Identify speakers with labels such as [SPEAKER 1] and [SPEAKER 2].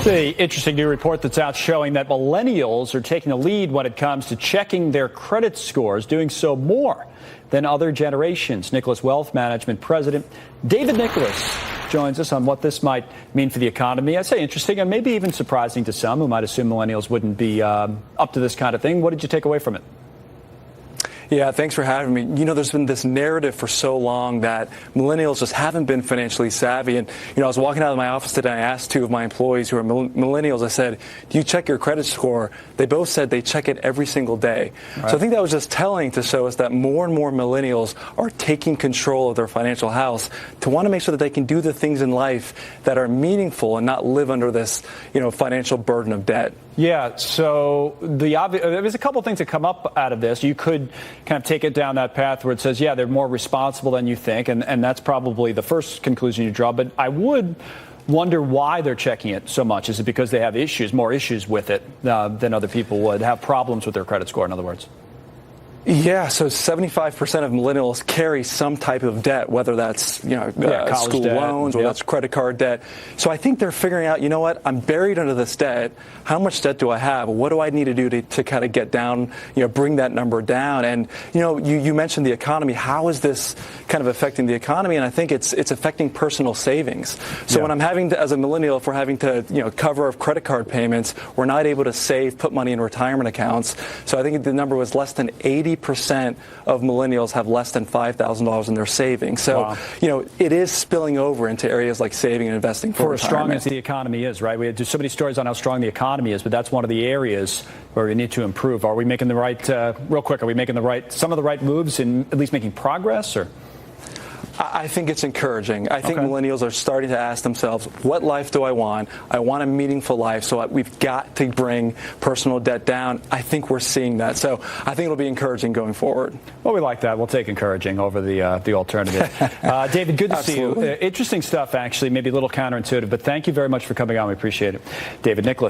[SPEAKER 1] The interesting new report that's out showing that millennials are taking the lead when it comes to checking their credit scores, doing so more than other generations. Nicholas Wealth Management President David Nicholas joins us on what this might mean for the economy. I say interesting and maybe even surprising to some who might assume millennials wouldn't be up to this kind of thing. What did you take away from it?
[SPEAKER 2] Yeah, thanks for having me. You know, there's been this narrative for so long that millennials just haven't been financially savvy. And, you know, I was walking out of my office today. I asked two of my employees who are millennials, I said, do you check your credit score? They both said they check it every single day. Right. So I think that was just telling to show us that more and more millennials are taking control of their financial house to want to make sure that they can do the things in life that are meaningful and not live under this, you know, financial burden of debt.
[SPEAKER 1] Yeah, so there's a couple of things that come up out of this. You could kind of take it down that path where it says, yeah, they're more responsible than you think, and that's probably the first conclusion you draw. But I would wonder why they're checking it so much. Is it because they have more issues with it than other people would, have problems with their credit score, in other words?
[SPEAKER 2] Yeah, so 75% of millennials carry some type of debt, whether that's school
[SPEAKER 1] debt,
[SPEAKER 2] loans or that's credit card debt. So I think they're figuring out, you know what, I'm buried under this debt. How much debt do I have? What do I need to do to kind of get down, bring that number down? And, you mentioned the economy. How is this kind of affecting the economy? And I think it's affecting personal savings. So when I'm having to, as a millennial, if we're having to, cover up credit card payments, we're not able to save, put money in retirement accounts. So I think the number was less than 80% of millennials have less than $5,000 in their savings. So, it is spilling over into areas like saving and investing for
[SPEAKER 1] as strong as the economy is, right? We do so many stories on how strong the economy is, but that's one of the areas where we need to improve. Are we making the right, real quick, are we making some of the right moves in at least making progress, or?
[SPEAKER 2] I think it's encouraging. I think millennials are starting to ask themselves, what life do I want? I want a meaningful life, so we've got to bring personal debt down. I think we're seeing that. So I think it'll be encouraging going forward.
[SPEAKER 1] Well, we like that. We'll take encouraging over the alternative. David, good to see you. Interesting stuff, actually, maybe a little counterintuitive, but thank you very much for coming on. We appreciate it. David Nicholas.